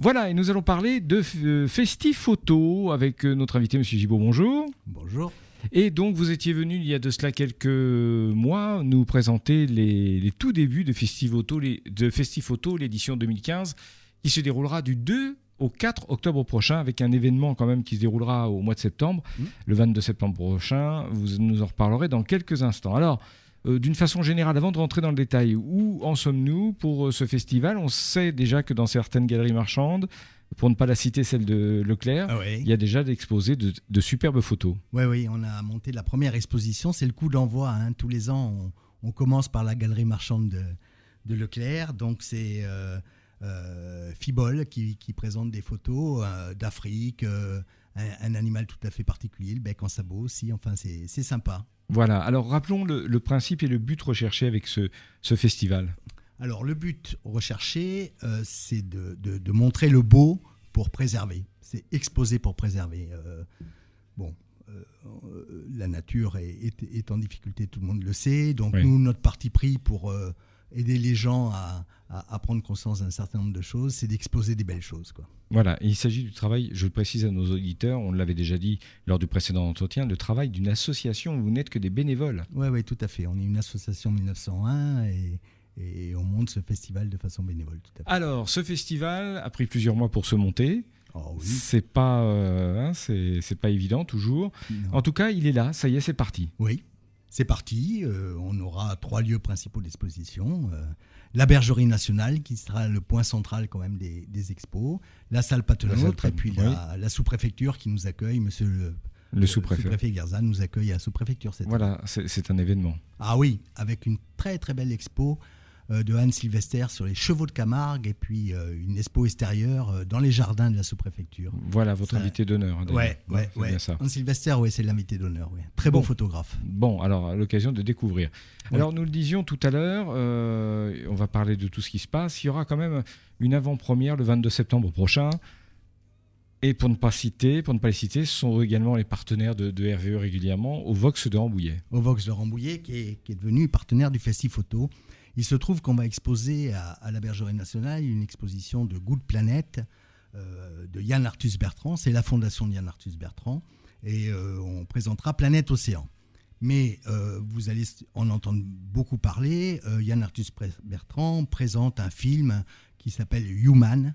Voilà, et nous allons parler de Festi-Photo avec notre invité, M. Gibaud. Bonjour. Bonjour. Et donc, vous étiez venu il y a de cela quelques mois nous présenter les tout débuts de Festi-Photo, l'édition 2015, qui se déroulera du 2 au 4 octobre prochain, avec un événement quand même qui se déroulera au mois de septembre, le 22 septembre prochain. Vous nous en reparlerez dans quelques instants. Alors, d'une façon générale, avant de rentrer dans le détail, où en sommes-nous pour ce festival ? On sait déjà que dans certaines galeries marchandes, pour ne pas la citer, celle de Leclerc, il y a déjà d'exposés de superbes photos. Oui, on a monté la première exposition, c'est le coup d'envoi. Tous les ans, on commence par la galerie marchande de Leclerc. Donc c'est Fibol qui présente des photos d'Afrique, un animal tout à fait particulier, le bec en sabot aussi. Enfin, c'est sympa. Voilà, alors rappelons le principe et le but recherché avec ce festival. Alors le but recherché, c'est de montrer le beau pour préserver. C'est exposer pour préserver. La nature est en difficulté, tout le monde le sait. Donc nous, notre parti pris pour aider les gens à prendre conscience d'un certain nombre de choses, c'est d'exposer des belles choses, quoi. Voilà, il s'agit du travail, je le précise à nos auditeurs, on l'avait déjà dit lors du précédent entretien, le travail d'une association où vous n'êtes que des bénévoles. Oui, tout à fait. On est une association 1901 et on monte ce festival de façon bénévole. Tout à fait. Alors, ce festival a pris plusieurs mois pour se monter. Oh, oui. C'est pas évident toujours. Non. En tout cas, il est là, ça y est, c'est parti. Oui, c'est parti. On aura 3 lieux principaux d'exposition. La Bergerie Nationale, qui sera le point central quand même des expos. La salle Patenôtre et puis la sous-préfecture qui nous accueille. Monsieur le sous-préfet Guerzat nous accueille à la sous-préfecture. Voilà, c'est un événement. Ah oui, avec une très très belle expo de Anne Sylvester sur les chevaux de Camargue et puis une expo extérieure dans les jardins de la sous-préfecture. Voilà, votre invité d'honneur. Ouais. Anne Sylvester, c'est l'invité d'honneur. Ouais. Très bon photographe. Bon, alors à l'occasion de découvrir. Alors nous le disions tout à l'heure, on va parler de tout ce qui se passe. Il y aura quand même une avant-première le 22 septembre prochain. Et pour ne pas les citer, ce sont également les partenaires de RVE régulièrement au Vox de Rambouillet. Au Vox de Rambouillet qui est devenu partenaire du Festi-Photo. Il se trouve qu'on va exposer à la Bergerie Nationale une exposition de Good Planet de Yann Arthus Bertrand. C'est la fondation de Yann Arthus Bertrand. Et on présentera Planète Océan. Mais vous allez en entendre beaucoup parler. Yann Arthus Bertrand présente un film qui s'appelle Human,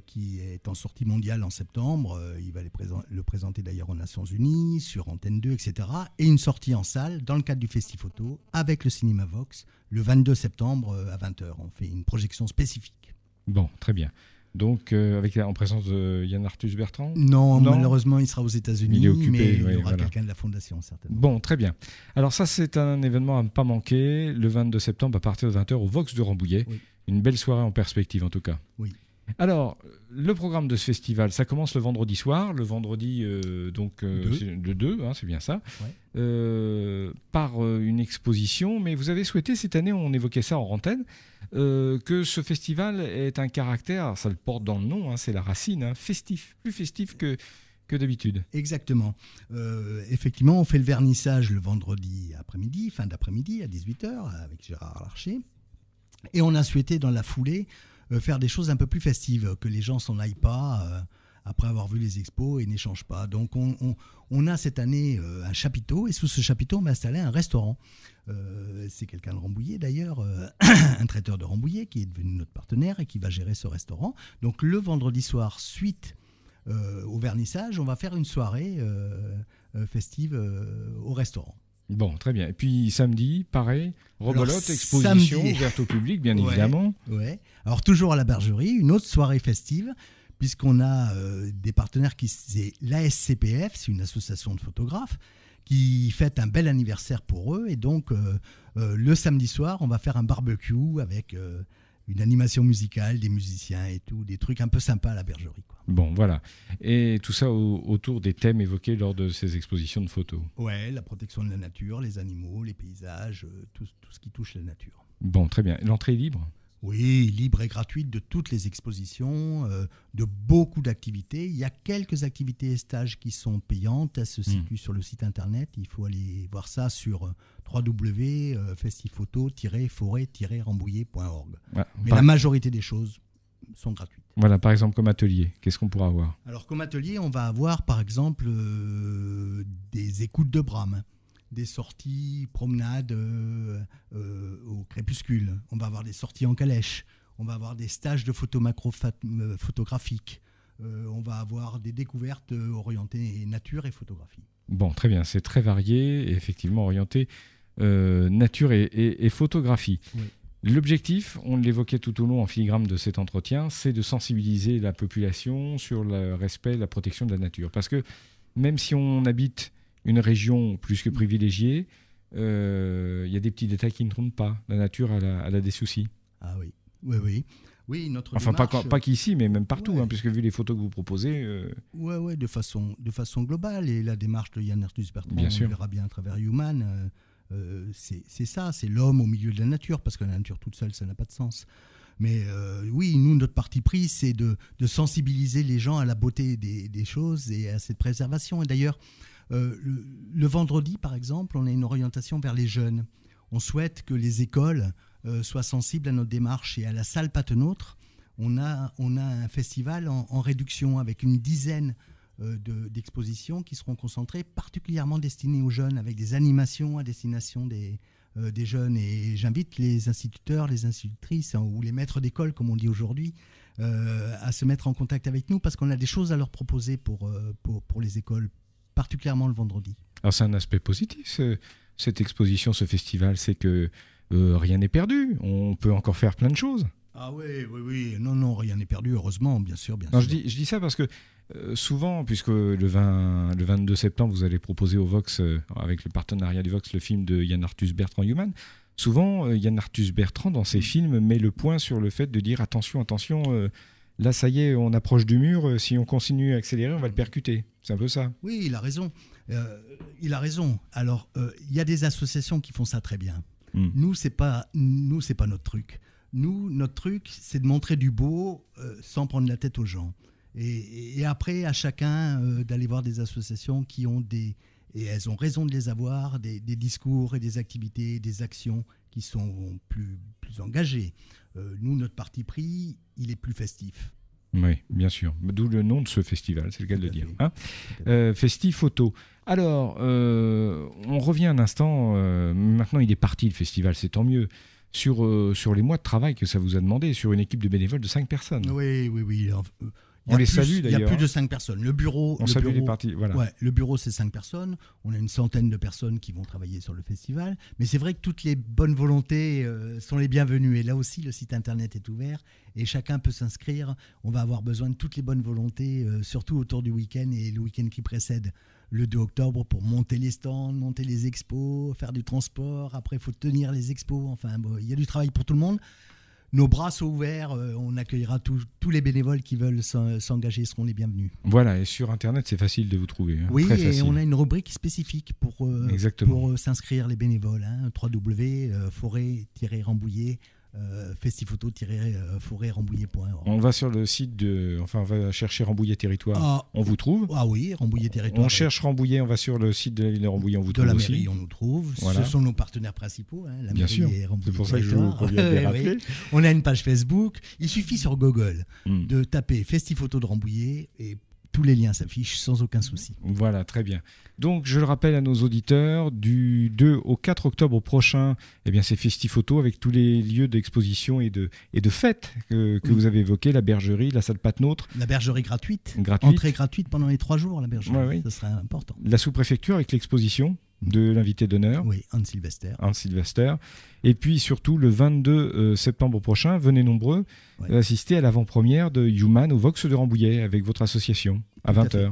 qui est en sortie mondiale en septembre. Il va le présenter d'ailleurs aux Nations Unies, sur Antenne 2, etc. Et une sortie en salle dans le cadre du Festi-Photo avec le Cinéma Vox le 22 septembre à 20h. On fait une projection spécifique. Bon, très bien. Donc, en présence de Yann Arthus Bertrand ? Non, malheureusement, il sera aux États-Unis, il est occupé, mais il y aura quelqu'un de la Fondation, certainement. Bon, très bien. Alors ça, c'est un événement à ne pas manquer, le 22 septembre à partir de 20h au Vox de Rambouillet. Oui. Une belle soirée en perspective, en tout cas. Oui. Alors, le programme de ce festival, ça commence le vendredi soir, le vendredi le 2, c'est bien ça, par une exposition. Mais vous avez souhaité cette année, on évoquait ça en antenne, que ce festival ait un caractère, ça le porte dans le nom, c'est la racine, festif, plus festif que d'habitude. Exactement. Effectivement, on fait le vernissage le vendredi après-midi, fin d'après-midi à 18h avec Gérard Larcher. Et on a souhaité dans la foulée faire des choses un peu plus festives, que les gens s'en aillent pas après avoir vu les expos et n'échangent pas. Donc on a cette année un chapiteau, et sous ce chapiteau on va installer un restaurant. C'est quelqu'un de Rambouillet d'ailleurs, un traiteur de Rambouillet qui est devenu notre partenaire et qui va gérer ce restaurant. Donc le vendredi soir, suite au vernissage, on va faire une soirée festive au restaurant. Bon, très bien. Et puis samedi, pareil, rebelote, exposition ouverte au public, bien évidemment. Ouais. Alors toujours à la Bergerie, une autre soirée festive, puisqu'on a des partenaires c'est l'ASCPF, c'est une association de photographes, qui fête un bel anniversaire pour eux. Et donc, le samedi soir, on va faire un barbecue avec une animation musicale, des musiciens et tout, des trucs un peu sympas à la Bergerie, quoi. Bon, voilà. Et tout ça autour des thèmes évoqués lors de ces expositions de photos. Ouais, la protection de la nature, les animaux, les paysages, tout ce qui touche la nature. Bon, très bien. L'entrée est libre ? Oui, libre et gratuite de toutes les expositions, de beaucoup d'activités. Il y a quelques activités et stages qui sont payantes. Elles se situent sur le site internet. Il faut aller voir ça sur www.festiphoto-forêt-rambouillet.org. Ouais, mais la majorité des choses sont gratuites. Voilà, par exemple, comme atelier, qu'est-ce qu'on pourra avoir? Alors comme atelier, on va avoir par exemple des écoutes de Brahms, des sorties promenades au crépuscule, on va avoir des sorties en calèche, on va avoir des stages de photo macro photographiques, on va avoir des découvertes orientées nature et photographie. Bon, très bien, c'est très varié et effectivement orienté nature et photographie. Oui. L'objectif, on l'évoquait tout au long en filigrane de cet entretien, c'est de sensibiliser la population sur le respect, la protection de la nature. Parce que même si on habite une région plus que privilégiée, il y a des petits détails qui ne trompent pas. La nature, elle a des soucis. Ah oui, oui, oui. Oui, notre Enfin, démarche, pas qu'ici, mais même partout, ouais. Puisque vu les photos que vous proposez... Ouais, de façon globale. Et la démarche de Yann Arthus Bertrand, Bien on sûr. le verra bien à travers Human, c'est ça, c'est l'homme au milieu de la nature, parce que la nature toute seule, ça n'a pas de sens. Mais oui, nous, notre parti pris, c'est de sensibiliser les gens à la beauté des choses et à cette préservation. Et d'ailleurs, le vendredi, par exemple, on a une orientation vers les jeunes. On souhaite que les écoles soient sensibles à notre démarche. Et à la salle Patenôtre, on a un festival en réduction avec une dizaine d'expositions qui seront concentrées, particulièrement destinées aux jeunes, avec des animations à destination des jeunes. Et j'invite les instituteurs, les institutrices ou les maîtres d'école, comme on dit aujourd'hui, à se mettre en contact avec nous parce qu'on a des choses à leur proposer pour les écoles, particulièrement le vendredi. Alors c'est un aspect positif, cette exposition, ce festival, c'est que rien n'est perdu. On peut encore faire plein de choses. Ah oui. Non, rien n'est perdu, heureusement, bien sûr. Non, je dis ça parce que souvent, puisque le 22 septembre, vous allez proposer au Vox, avec le partenariat du Vox, le film de Yann Arthus Bertrand Human, souvent, Yann Arthus Bertrand, dans ses films, met le point sur le fait de dire attention, là, ça y est, on approche du mur, si on continue à accélérer, on va le percuter. C'est un peu ça. Oui, il a raison. Alors, il y a des associations qui font ça très bien. Nous, c'est pas notre truc. Nous, notre truc, c'est de montrer du beau sans prendre la tête aux gens. Et après, à chacun d'aller voir des associations qui ont et elles ont raison de les avoir, des discours et des activités, des actions qui sont plus engagées. Nous, notre parti pris, il est plus festif. Oui, bien sûr. D'où le nom de ce festival, c'est le cas de le dire. Festif Photo. Alors, on revient un instant. Maintenant, il est parti, le festival, c'est tant mieux. Sur les mois de travail que ça vous a demandé, sur une équipe de bénévoles de 5 personnes. Oui. On les salue d'ailleurs. Il y a plus de 5 personnes. Le bureau, on salue les parties. Voilà. Ouais, le bureau, c'est 5 personnes. On a une centaine de personnes qui vont travailler sur le festival. Mais c'est vrai que toutes les bonnes volontés sont les bienvenues. Et là aussi, le site internet est ouvert et chacun peut s'inscrire. On va avoir besoin de toutes les bonnes volontés, surtout autour du week-end et le week-end qui précède le 2 octobre pour monter les stands, monter les expos, faire du transport. Après, il faut tenir les expos. Enfin, il y a du travail pour tout le monde. Nos bras sont ouverts, on accueillera tous les bénévoles qui veulent s'engager, seront les bienvenus. Voilà, et sur Internet, c'est facile de vous trouver. Oui, très et facile. on a une rubrique spécifique pour s'inscrire les bénévoles. www.forêt-rambouillet, festifoto-forêt-rambouillet.org. On va sur le site on va chercher Rambouillet Territoire, on vous trouve. Ah oui, Rambouillet Territoire. On cherche Rambouillet, on va sur le site de la ville de Rambouillet, on vous trouve aussi. De la aussi. mairie, on nous trouve. Voilà. Ce sont nos partenaires principaux, la bien mairie sûr. et Rambouillet. C'est pour ça que je vous conviens de les rappeler. Oui. On a une page Facebook. Il suffit sur Google de taper Festifoto de Rambouillet et tous les liens s'affichent sans aucun souci. Voilà, très bien. Donc, je le rappelle à nos auditeurs, du 2 au 4 octobre prochain, c'est Festifoto avec tous les lieux d'exposition et de fêtes que vous avez évoqués, la bergerie, la salle Patenôtre. La bergerie gratuite. Entrée gratuite pendant les 3 jours, la bergerie. Ça serait important. La sous-préfecture avec l'exposition de l'invité d'honneur. Oui, Anne Sylvester. Et puis surtout, le 22 septembre prochain, venez nombreux assister à l'avant-première de Human au Vox de Rambouillet avec votre association à 20h.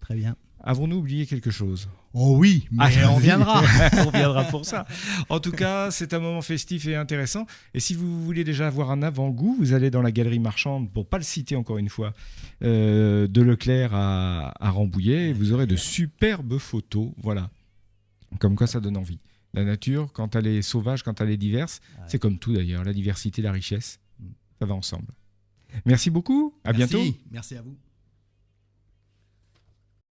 Très bien. Avons-nous oublié quelque chose ? Oh oui, mais on viendra. On viendra pour ça. En tout cas, c'est un moment festif et intéressant. Et si vous voulez déjà avoir un avant-goût, vous allez dans la galerie marchande, pour ne pas le citer encore une fois, de Leclerc à Rambouillet. Et vous aurez de superbes photos. Voilà. Comme quoi, ça donne envie. La nature, quand elle est sauvage, quand elle est diverse, c'est comme tout d'ailleurs. La diversité, la richesse, ça va ensemble. Merci beaucoup. À bientôt. Merci à vous.